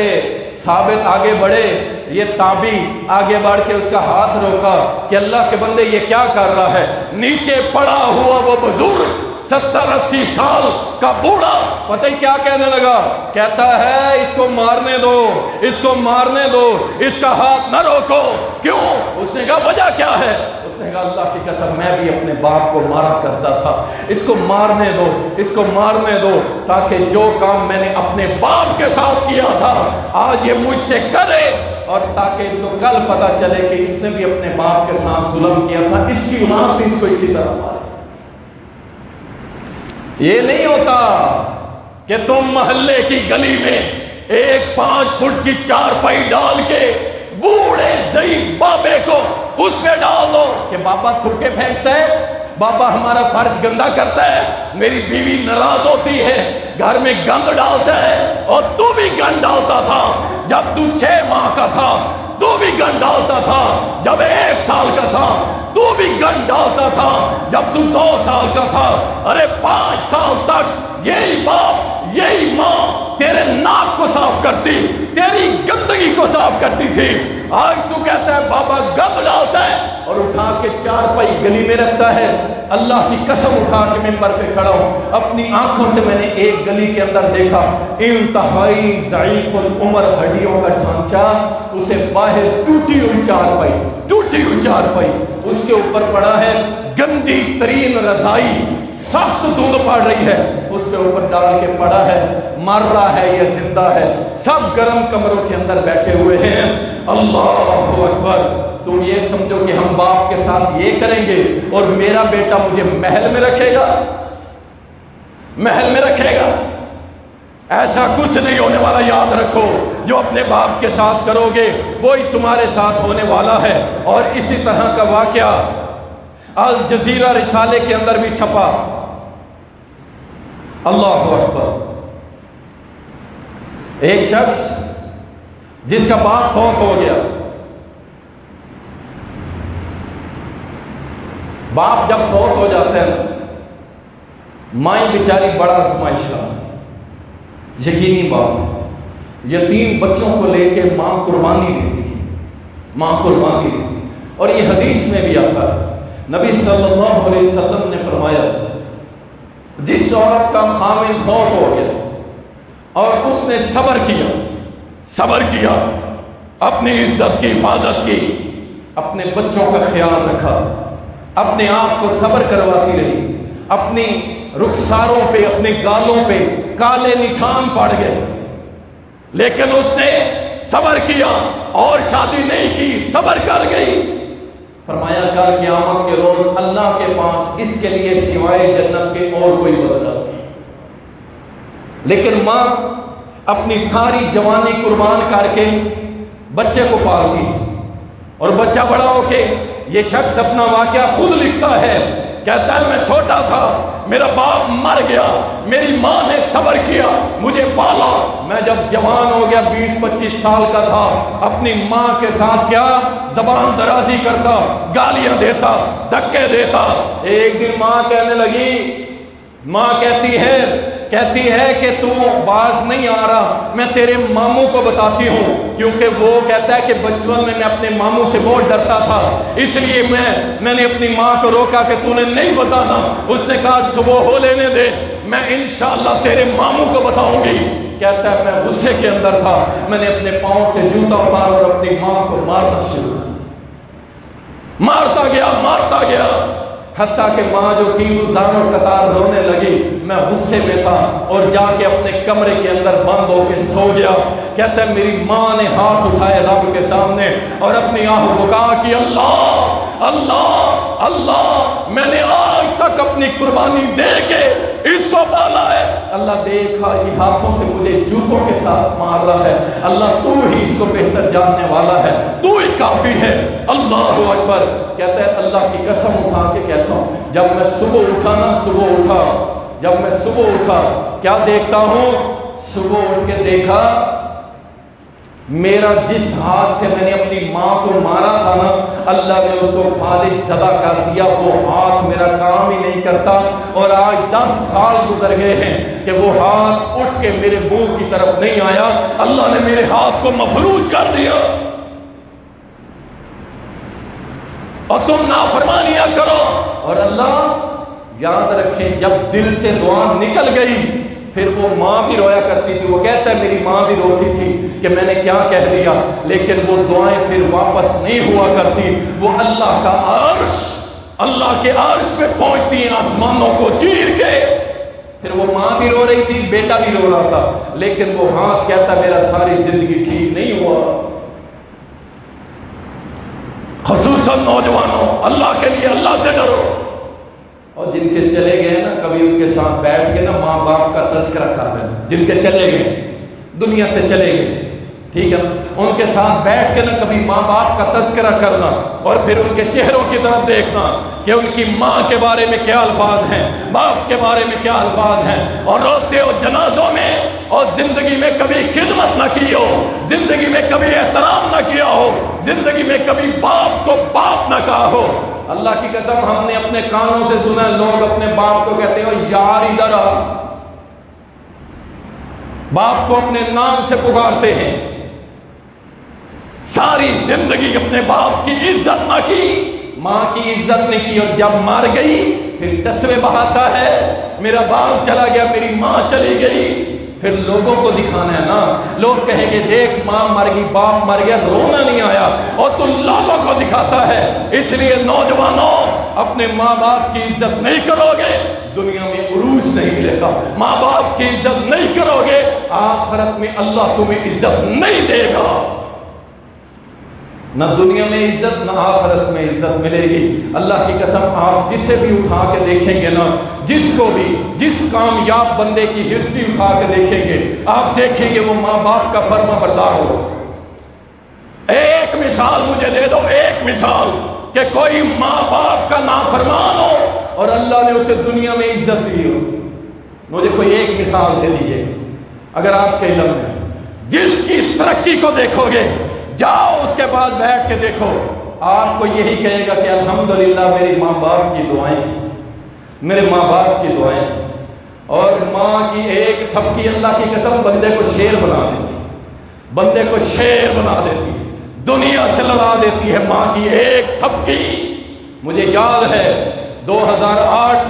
ثابت آگے بڑھے، یہ تابعی آگے بڑھ کے اس کا ہاتھ روکا کہ اللہ کے بندے یہ کیا کر رہا ہے؟ نیچے پڑا ہوا وہ بزرگ 70-80 سال کا بوڑھا پتہ ہی کیا کہنے لگا، کہتا ہے اس کو مارنے دو، اس کو مارنے دو، اس کا ہاتھ نہ روکو۔ کیوں؟ اس نے کہا وجہ کیا ہے؟ اس نے کہا اللہ کی قسم میں بھی اپنے باپ کو مارا کرتا تھا، اس کو مارنے دو، اس کو مارنے دو، تاکہ جو کام میں نے اپنے باپ کے ساتھ کیا تھا آج یہ مجھ سے کرے، اور تاکہ اس کو کل پتا چلے کہ اس نے بھی اپنے باپ کے ساتھ ظلم کیا تھا، اس کی اولاد بھی اس کو اسی طرح مارے۔ یہ نہیں ہوتا کہ تم محلے کی گلی میں ایک 5 فٹ کی چارپائی ڈال کے بوڑھے ضعیف بابے کو اس پہ ڈال دو کہ بابا تھوکے پھینکتا ہے، بابا ہمارا فرش گندا کرتا ہے، میری بیوی ناراض ہوتی ہے، گھر میں گند ڈالتا ہے، اور تو بھی گند ڈالتا تھا جب تو 6 ماہ کا تھا، تو بھی گند ڈالتا تھا جب 1 سال کا تھا، تو بھی گند ڈالتا تھا جب تو 2 سال کا تھا۔ ارے 5 سال تک یہی باپ یہی ماں تیرے ناک کو صاف کرتی، تیری گندگی کو صاف کرتی تھی، آج تو کہتا ہے بابا گند ڈالتا ہے اور اٹھا کے 4 پائی گلی میں رکھتا ہے۔ اللہ کی قسم اٹھا کے ممبر پہ کھڑا ہوں، اپنی آنکھوں سے میں نے ایک گلی کے اندر دیکھا، انتہائی ضعیف العمر ہڈیوں کا ڈھانچہ، اسے باہر ٹوٹی ہوئی 4 پائی، ٹوٹی ہوئی 4 پائی، اس کے اوپر پڑا ہے گندی ترین رضائی، سخت دھند پڑ رہی ہے، اس کے اوپر ڈال کے پڑا ہے، مر رہا ہے یا زندہ ہے، سب گرم کمروں کے اندر بیٹھے ہوئے ہیں۔ اللہ اکبر۔ تم یہ سمجھو کہ ہم باپ کے ساتھ یہ کریں گے اور میرا بیٹا مجھے محل میں رکھے گا، محل میں رکھے گا؟ ایسا کچھ نہیں ہونے والا، یاد رکھو جو اپنے باپ کے ساتھ کرو گے وہی تمہارے ساتھ ہونے والا ہے۔ اور اسی طرح کا واقعہ الجزیرہ رسالے کے اندر بھی چھپا۔ اللہ اکبر۔ ایک شخص جس کا باپ فوت ہو گیا، باپ جب فوت ہو جاتا ہے مائیں بیچاری بڑا آزمائش کا، یقینی بات ہے، یتیم بچوں کو لے کے ماں قربانی دیتی ہے، ماں قربانی دیتی ہے، اور یہ حدیث میں بھی آتا ہے نبی صلی اللہ علیہ وسلم نے فرمایا جس عورت کا خامن فوت ہو گیا اور اس نے صبر کیا اپنی عزت کی حفاظت کی، اپنے بچوں کا خیال رکھا، اپنے آپ کو صبر کرواتی رہی، اپنی رخساروں پہ اپنے گالوں پہ کالے نشان پڑ گئے، لیکن اس نے صبر کیا اور شادی نہیں کی، صبر کر گئی، فرمایا کل قیامت کے روز اللہ کے پاس اس کے لیے سوائے جنت کے اور کوئی بدلہ نہیں۔ لیکن ماں اپنی ساری جوانی قربان کر کے بچے کو پالتی، اور بچہ بڑا ہو کے یہ شخص اپنا واقعہ خود لکھتا ہے، کہتا ہے میں چھوٹا تھا، میرا باپ مر گیا، میری ماں نے صبر کیا، مجھے پالا، میں جب جوان ہو گیا 20-25 سال کا تھا، اپنی ماں کے ساتھ کیا زبان درازی کرتا، گالیاں دیتا، دھکے دیتا۔ ایک دن ماں کہنے لگی، ماں کہتی ہے کہ تو باز نہیں آ رہا، میں تیرے ماموں کو بتاتی ہوں، کیونکہ وہ کہتا ہے کہ بچپن میں اپنے ماموں سے بہت ڈرتا تھا، اس لیے میں نے اپنی ماں کو روکا کہ تو نے نہیں بتانا۔ اس نے کہا صبح ہو لینے دے، میں انشاءاللہ تیرے ماموں کو بتاؤں گی۔ کہتا ہے میں غصے کے اندر تھا، میں نے اپنے پاؤں سے جوتا اتارا اور اپنی ماں کو مارنا شروع کیا، مارتا گیا حتیٰ کہ ماں جو تھی وہ زار و قطار رونے لگی، میں غصے میں تھا اور جا کے اپنے کمرے کے اندر بند ہو کے سو گیا۔ کہتا ہے میری ماں نے ہاتھ اٹھائے رب کے سامنے اور اپنی آہ بکا کی، اللہ اللہ اللہ، میں نے آج تک اپنی قربانی دے کے اس کو پالا ہے، اللہ دیکھا یہ ہاتھوں سے مجھے جوتوں کے ساتھ مار رہا ہے، اللہ تو ہی اس کو بہتر جاننے والا ہے، تو ہی کافی ہے، اللہ اکبر۔ کہتا ہے اللہ کی قسم اٹھا کے کہتا ہوں جب میں صبح اٹھا کیا دیکھتا ہوں، صبح اٹھ کے دیکھا میرا جس ہاتھ سے میں نے اپنی ماں کو مارا تھا نا، اللہ نے اس کو فالج زدہ کر دیا، وہ ہاتھ میرا کام ہی نہیں کرتا، اور آج 10 سال گزر گئے ہیں کہ وہ ہاتھ اٹھ کے میرے منہ کی طرف نہیں آیا، اللہ نے میرے ہاتھ کو مفلوج کر دیا۔ اور تم نافرمانیاں کرو، اور اللہ یاد رکھیں جب دل سے دعا نکل گئی پھر وہ ماں بھی رویا کرتی تھی، وہ کہتا ہے میری ماں بھی روتی تھی کہ میں نے کیا کہہ دیا، لیکن وہ دعائیں پھر واپس نہیں ہوا کرتی، وہ اللہ کا عرش، اللہ کے عرش پہ پہنچتی ہیں آسمانوں کو چیر کے۔ پھر وہ ماں بھی رو رہی تھی، بیٹا بھی رو رہا تھا، لیکن وہ ہاتھ کہتا میرا ساری زندگی ٹھیک نہیں ہوا۔ خصوصاً نوجوانوں، اللہ کے لیے اللہ سے ڈرو، اور جن کے چلے گئے نا کبھی ان کے ساتھ بیٹھ کے نا ماں باپ کا تذکرہ کر رہے ہیں، جن کے چلے گئے دنیا سے چلے گئے، ٹھیک ہے، ان کے ساتھ بیٹھ کے نا کبھی ماں باپ کا تذکرہ کرنا اور پھر ان کے چہروں کی طرف دیکھنا کہ ان کی ماں کے بارے میں کیا الفاظ ہیں، باپ کے بارے میں کیا الفاظ ہیں، اور روتے ہو جنازوں میں، اور زندگی میں کبھی خدمت نہ کی ہو، زندگی میں کبھی احترام نہ کیا ہو، زندگی میں کبھی باپ کو باپ نہ کہا ہو۔ اللہ کی قسم ہم نے اپنے کانوں سے سنا ہے لوگ اپنے باپ کو کہتے ہو یار ادھر آ، باپ کو اپنے نام سے پکارتے ہیں، ساری زندگی اپنے باپ کی عزت نہ کی، ماں کی عزت نہیں کی، اور جب مر گئی پھر ٹسوے بہاتا ہے، میرا باپ چلا گیا، میری ماں چلی گئی، پھر لوگوں کو دکھانا ہے نا، لوگ کہیں گے دیکھ ماں مر گئی، باپ مر گیا، رونا نہیں آیا، اور تو لوگوں کو دکھاتا ہے۔ اس لیے نوجوانوں اپنے ماں باپ کی عزت نہیں کرو گے دنیا میں عروج نہیں ملے گا، ماں باپ کی عزت نہیں کرو گے آخرت میں اللہ تمہیں عزت نہیں دے گا، نہ دنیا میں عزت نہ آخرت میں عزت ملے گی۔ اللہ کی قسم آپ جسے بھی اٹھا کے دیکھیں گے نا، جس کو بھی، جس کامیاب بندے کی ہسٹری اٹھا کے دیکھیں گے، آپ دیکھیں گے وہ ماں باپ کا فرما بردار ہو۔ ایک مثال مجھے دے دو، ایک مثال کہ کوئی ماں باپ کا نافرمان ہو اور اللہ نے اسے دنیا میں عزت دی ہو، مجھے کوئی ایک مثال دے دیجیے اگر آپ کے علم میں، جس کی ترقی کو دیکھو گے، جاؤ اس کے بعد بیٹھ کے دیکھو، آپ کو یہی کہے گا کہ الحمدللہ میری ماں باپ کی دعائیں، میرے ماں باپ کی دعائیں، اور ماں کی ایک تھپکی اللہ کی قسم بندے کو شیر بنا دیتی، بندے کو شیر بنا دیتی، دنیا سے لڑا دیتی ہے، ماں کی ایک تھپکی مجھے یاد ہے 2008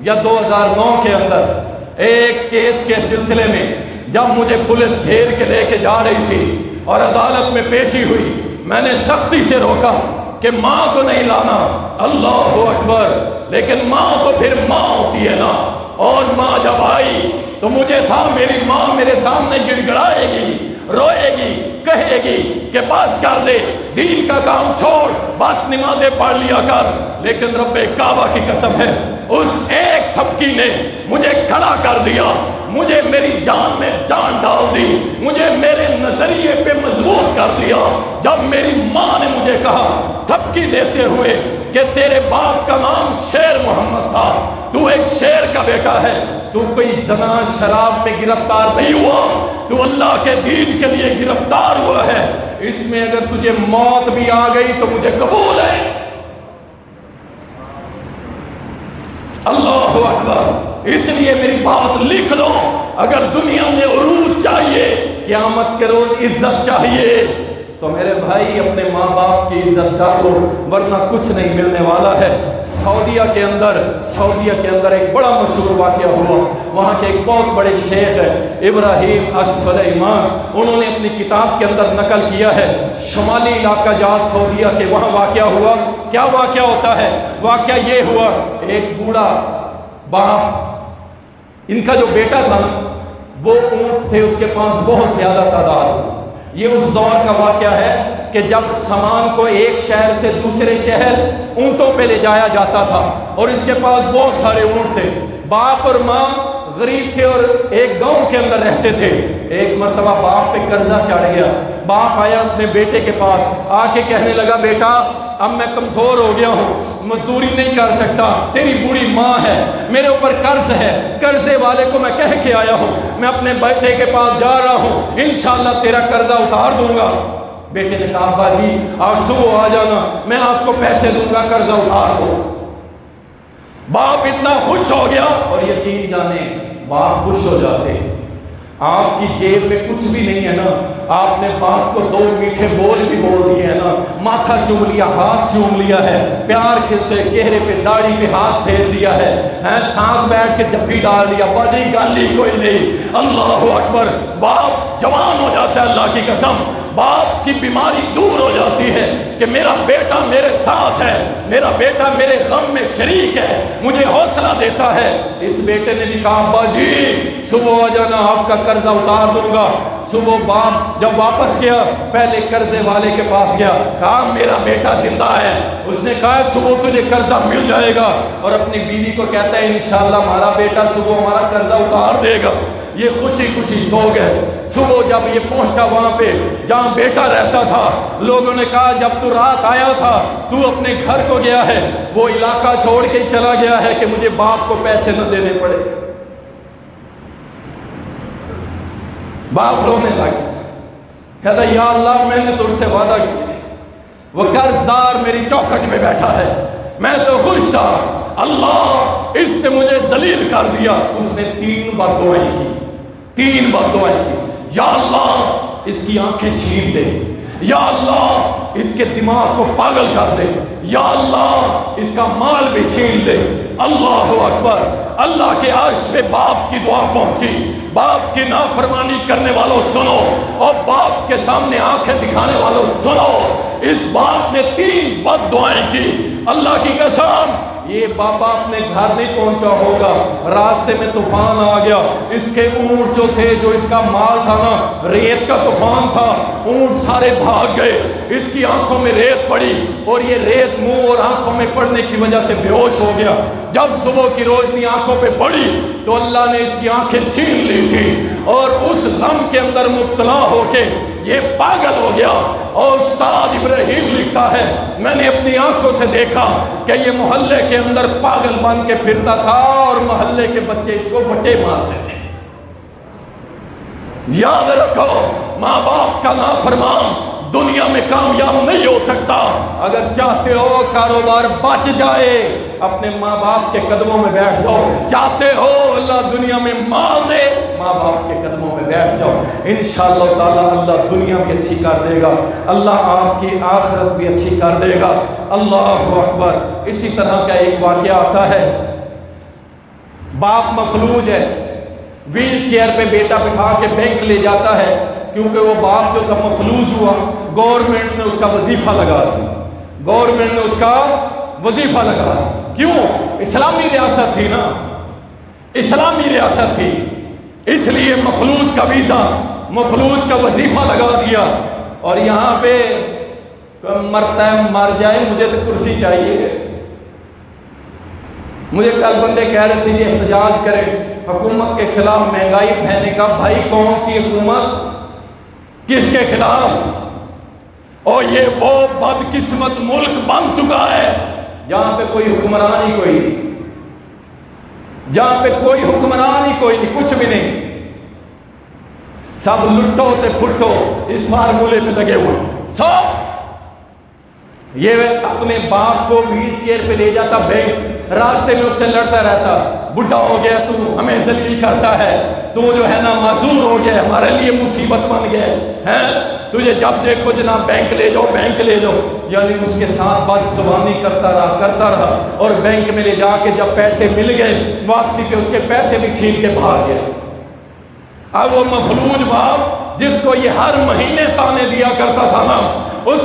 یا 2009 کے اندر ایک کیس کے سلسلے میں جب مجھے پولیس گھیر کے لے کے جا رہی تھی اور عدالت میں پیشی ہوئی، میں نے سختی سے روکا کہ ماں کو نہیں لانا، اللہ اکبر، لیکن ماں تو پھر ماں ہوتی ہے نا، اور ماں جب آئی تو مجھے تھا میری ماں میرے سامنے گڑ گڑائے گی، روئے گی، کہے گی کہ بس کر دے، دین کا کام چھوڑ، بس نمازیں پڑھ لیا کر، لیکن رب کعبہ کی قسم ہے اس ایک تھپکی نے مجھے کھڑا کر دیا، مجھے میری جان میں جان ڈال دی، مجھے میرے نظریے پہ مضبوط کر دیا جب میری ماں نے مجھے کہا تھپکی دیتے ہوئے کہ تیرے باپ کا نام شیر محمد تھا، تو ایک شیر کا بیٹا ہے، تو کوئی زنا شراب میں گرفتار نہیں ہوا، تو اللہ کے دین کے لیے گرفتار ہوا ہے، اس میں اگر تجھے موت بھی آ گئی تو مجھے قبول ہے۔ اللہ اکبر، اس لیے میری بات لکھ لو، اگر دنیا میں عروج چاہیے، قیامت کے روز عزت چاہیے، تو میرے بھائی اپنے ماں باپ کی عزت کر لو، ورنہ کچھ نہیں ملنے والا ہے۔ سعودیہ کے اندر ایک بڑا مشہور واقعہ ہوا، وہاں کے ایک بہت بڑے شیخ ہے ابراہیم السلیمان، انہوں نے اپنی کتاب کے اندر نقل کیا ہے، شمالی علاقہ جات سعودیہ کے وہاں واقعہ ہوا۔ کیا واقعہ ہوتا ہے؟ واقعہ یہ ہوا، ایک بوڑھا باپ، ان کا جو بیٹا تھا نا وہ اونٹ تھے اس کے پاس بہت زیادہ تعداد۔ یہ اس دور کا واقعہ ہے کہ جب سامان کو ایک شہر سے دوسرے شہر اونٹوں پہ لے جایا جاتا تھا، اور اس کے پاس بہت سارے اونٹ تھے، باپ اور ماں غریب تھے اور ایک گاؤں کے اندر رہتے تھے۔ ایک مرتبہ باپ پہ قرضہ چڑھ گیا، باپ آیا اپنے بیٹے کے پاس، آ کے کہنے لگا بیٹا اب میں کمزور ہو گیا ہوں، مزدوری نہیں کر سکتا، تیری بوڑھی ماں ہے، میرے اوپر قرض ہے، قرضے والے کو میں کہہ کے آیا ہوں، میں اپنے بیٹے کے پاس جا رہا ہوں، انشاءاللہ تیرا قرضہ اتار دوں گا۔ بیٹے نے کہا ابا جی آپ صبح آ جانا، میں آپ کو پیسے دوں گا، قرضہ اتار دو۔ باپ اتنا خوش ہو گیا، اور یقین جانے باپ خوش ہو جاتے، آپ کی جیب میں کچھ بھی نہیں ہے نا، آپ نے باپ کو دو میٹھے بول بھی بول دیے ہیں نا، ماتھا چوم لیا، ہاتھ چوم لیا ہے، پیار کے سے چہرے پہ داڑھی پہ ہاتھ پھیر دیا ہے، ساتھ بیٹھ کے جپھی ڈال دیا، باجی گالی کوئی نہیں، اللہ اکبر، باپ جوان ہو جاتا ہے، اللہ کی قسم، باپ کی بیماری دور ہو جاتی ہے کہ میرا بیٹا میرے ساتھ ہے، میرا بیٹا میرے غم میں شریک ہے، مجھے حوصلہ دیتا ہے۔ اس بیٹے نے بھی کہا ابا جی صبح آ جانا، آپ کا قرضہ اتار دوں گا۔ صبح باپ جب واپس گیا، پہلے قرضے والے کے پاس گیا، کہا میرا بیٹا زندہ ہے، اس نے کہا صبح تجھے قرضہ مل جائے گا، اور اپنی بیوی کو کہتا ہے انشاءاللہ ہمارا بیٹا صبح ہمارا قرضہ اتار دے گا۔ یہ خوشی خوشی سو گئے۔ صبح جب یہ پہنچا وہاں پہ جہاں بیٹا رہتا تھا، لوگوں نے کہا جب تو رات آیا تھا تو اپنے گھر کو گیا ہے، وہ علاقہ چھوڑ کے چلا گیا ہے کہ مجھے باپ کو پیسے نہ دینے پڑے۔ باپ رونے لگا، کہتا یا اللہ میں نے تجھ سے وعدہ کیا، وہ قرض دار میری چوکھٹ میں بیٹھا ہے، میں تو خوش تھا، اللہ اس نے مجھے ذلیل کر دیا۔ اس نے 3 بار دعائیں کی، 3 بار دعائیں کی، یا اللہ اس کی آنکھیں چھین دے، یا اللہ اس کے دماغ کو پاگل کر دے، یا اللہ اس کا مال بھی چھین دے۔ اللہ اکبر، اللہ کے عرش پہ باپ کی دعا پہنچی۔ باپ کی نافرمانی کرنے والوں سنو، اور باپ کے سامنے آنکھیں دکھانے والوں سنو، اس باپ نے 3 بد دعائیں کی۔ اللہ کی قسم یہ بابا اپنے گھر نہیں پہنچا ہوگا، راستے میں طوفان آ گیا، اس کے اونٹ جو تھے، جو اس کا مال تھا نا، ریت کا طوفان تھا، اونٹ سارے بھاگ گئے، اس کی آنکھوں میں ریت پڑی، اور یہ ریت منہ اور آنکھوں میں پڑنے کی وجہ سے بے ہوش ہو گیا۔ جب صبح کی روشنی آنکھوں پہ پڑی تو اللہ نے اس کی آنکھیں چھین لی تھی، اور اس غم کے اندر مبتلا ہو کے یہ پاگل ہو گیا۔ اور استاد ابراہیم لکھتا ہے میں نے اپنی آنکھوں سے دیکھا کہ یہ محلے کے اندر پاگل بن کے پھرتا تھا، اور محلے کے بچے اس کو بٹے مارتے تھے۔ یاد رکھو، ماں باپ کا نافرمان دنیا میں کامیاب نہیں ہو سکتا۔ اگر چاہتے ہو کاروبار بچ جائے، اپنے ماں باپ کے قدموں میں بیٹھ جاؤ۔ چاہتے ہو اللہ دنیا میں مال دے، ماں باپ کے قدموں میں بیٹھ جاؤ، انشاءاللہ تعالی اللہ دنیا بھی اچھی کر دے گا، اللہ آپ کی آخرت بھی اچھی کر دے گا۔ اللہ اکبر۔ اسی طرح کا ایک واقعہ آتا ہے، باپ مفلوج ہے، ویل چیئر پہ بیٹا بٹھا کے بینک لے جاتا ہے، کیونکہ وہ باپ جو تھا مفلوج ہوا، گورنمنٹ نے اس کا وظیفہ لگا دیا، گورنمنٹ نے اس کا وظیفہ لگا دیا۔ کیوں؟ اسلامی ریاست تھی نا، اسلامی ریاست تھی، اس لیے مفلوج کا ویزا، مفلوج کا وظیفہ لگا دیا۔ اور یہاں پہ مرتا ہے مر جائے، مجھے تو کرسی چاہیے۔ مجھے کل بندے کہہ رہے تھے یہ احتجاج کرے حکومت کے خلاف، مہنگائی بہنے کا، بھائی کون سی حکومت، کس کے خلاف؟ اور یہ وہ بدقسمت ملک بن چکا ہے جہاں پہ کوئی حکمران ہی کوئی نہیں، جہاں پہ کوئی حکمران ہی کوئی نہیں، کچھ بھی نہیں، سب لٹو تے پھٹو اس فارمولے پہ لگے ہوئے سب۔ یہ اپنے باپ کو ویل چیئر پہ لے جاتا بینک، راستے میں اس سے لڑتا رہتا، بڈھا ہو گیا تو ہمیں ذلیل کرتا ہے، تو جو ہے نا معذور ہو گیا، ہمارے لیے مصیبت بن گیا ہے، تجھے جب دیکھو جناب بینک لے جاؤ، بینک لے جاؤ۔ یعنی اس کے ساتھ بد زبانی کرتا رہا، اور بینک میں لے جا کے جب پیسے مل گئے واپسی کے، اس کے پیسے بھی چھین کے بھاگ گیا۔ اب وہ مفلوج باپ جس کو یہ ہر مہینے تانے دیا کرتا تھا نا، اس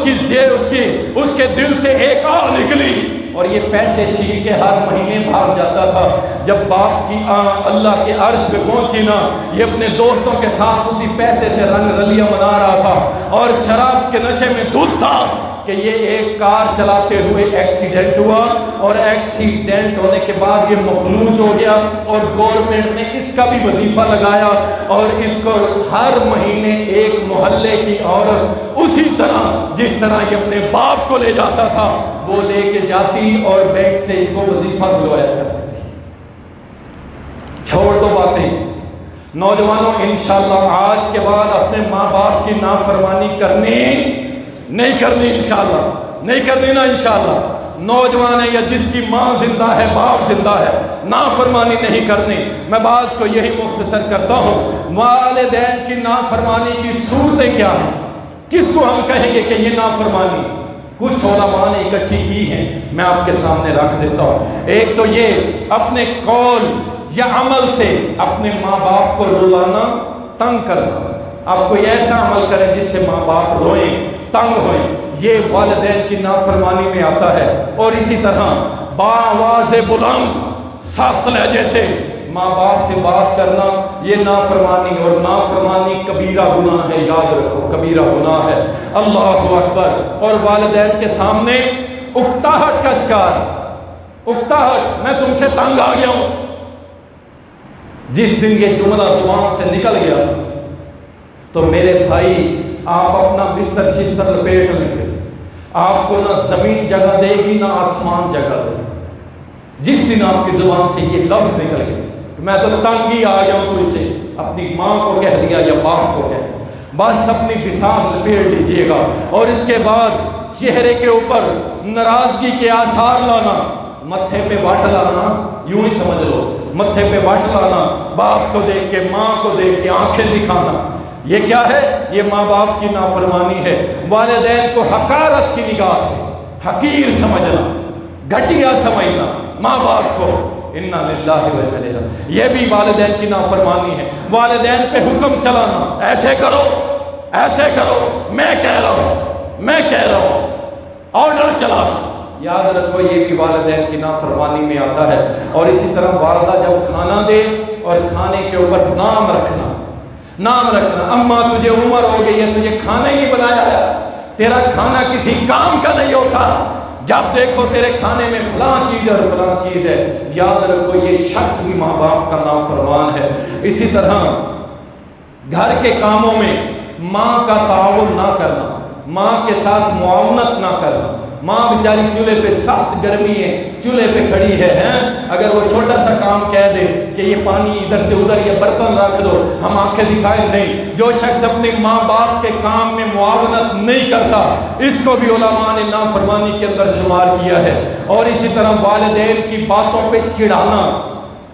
کے دل سے ایک آہ نکلی اور یہ پیسے چھین کے ہر مہینے بھاگ جاتا تھا۔ جب باپ کی آہ اللہ کے عرش پہ پہنچی نا، یہ اپنے دوستوں کے ساتھ اسی پیسے سے رنگ رلیاں منا رہا تھا، اور شراب کے نشے میں دھت تھا کہ یہ ایک کار چلاتے ہوئے ایکسیڈنٹ ہوا، اور ایکسیڈنٹ ہونے کے بعد یہ مفلوج ہو گیا، اور گورنمنٹ نے اس کا بھی وظیفہ لگایا، اور اس کو ہر مہینے ایک محلے کی عورت اسی طرح جس طرح یہ اپنے باپ کو لے جاتا تھا وہ لے کے جاتی اور بینک سے اس کو وظیفہ دلوایا کرتی تھی۔ چھوڑ دو باتیں نوجوانوں، انشاءاللہ آج کے بعد اپنے ماں باپ کی نافرمانی نہیں کرنی، انشاءاللہ نہیں کرنی نا، انشاءاللہ۔ نوجوان ہے یا جس کی ماں زندہ ہے، باپ زندہ ہے، نافرمانی نہیں کرنی۔ میں بات کو یہی مختصر کرتا ہوں، والدین کی نافرمانی کی صورتیں کیا ہیں، کس کو ہم کہیں گے کہ یہ نافرمانی؟ کچھ علماء نے اکٹھی کی ہیں، میں آپ کے سامنے رکھ دیتا ہوں۔ ایک تو یہ اپنے قول یا عمل سے اپنے ماں باپ کو رلانا، تنگ کرنا۔ آپ کوئی ایسا عمل کریں جس سے ماں باپ روئیں، تنگ ہوئیں، یہ والدین کی نافرمانی میں آتا ہے۔ اور اسی طرح بآواز بلند سخت لہجے سے ماں باپ سے بات کرنا، یہ نافرمانی، اور نافرمانی کبیرہ گناہ ہے، یاد رکھو کبیرہ گناہ ہے۔ اللہ اکبر۔ اور والدین کے سامنے اکتاہٹ کا شکار، اکتاہٹ، میں تم سے تنگ آ گیا ہوں۔ جس دن یہ جملہ زبان سے نکل گیا تو میرے بھائی آپ اپنا بستر شستر لپیٹ لیں گے، آپ کو نہ زمین جگہ دے گی نہ آسمان جگہ دے گی۔ جس دن آپ کی زبان سے یہ لفظ نکل گئے میں تو تنگ ہی آ جاؤں، تو اسے اپنی ماں کو کہہ دیا یا باپ کو کہہ دیا، بس اپنی بساط لپیٹ لیجئے گا۔ اور اس کے بعد چہرے کے اوپر ناراضگی کے آثار لانا، متھے پہ واٹ لانا، یوں ہی سمجھ لو، متھے پہ واٹ لانا، باپ کو دیکھ کے، ماں کو دیکھ کے آنکھیں دکھانا، یہ کیا ہے؟ یہ ماں باپ کی نافرمانی ہے۔ والدین کو حقارت کی نگاہ سے حقیر سمجھنا، گھٹیا سمجھنا، ماں باپ کو، انا للہ و انا الیہ راجعون، یہ بھی والدین کی نافرمانی ہے۔ والدین پہ حکم چلانا، ایسے کرو، ایسے کرو، میں کہہ رہا ہوں، آرڈر چلانا، یاد رکھو یہ بھی والدین کی نافرمانی میں آتا ہے۔ اور اسی طرح والدہ جب کھانا دے اور کھانے کے اوپر نام رکھنا، اماں تجھے عمر ہو گئی ہے، تجھے کھانا ہی نہیں بنایا ہے، تیرا کھانا کسی کام کا نہیں ہوتا، جب دیکھو تیرے کھانے میں فلاں چیز اور فلاں چیز ہے، یاد رکھو یہ شخص بھی ماں باپ کا نافرمان ہے۔ اسی طرح گھر کے کاموں میں ماں کا تعاون نہ کرنا، ماں کے ساتھ معاونت نہ کرنا۔ ماں بیچاری چولہے پہ سخت گرمی ہے، چولہے پہ کھڑی ہے، اگر وہ چھوٹا سا کام کہہ دے کہ یہ پانی ادھر سے ادھر، یہ برتن رکھ دو، ہم آنکھیں دکھائیں نہیں۔ جو شخص اپنے ماں باپ کے کام میں معاونت نہیں کرتا، اس کو بھی علماء نے نافرمانی کے اندر شمار کیا ہے۔ اور اسی طرح والدین کی باتوں پہ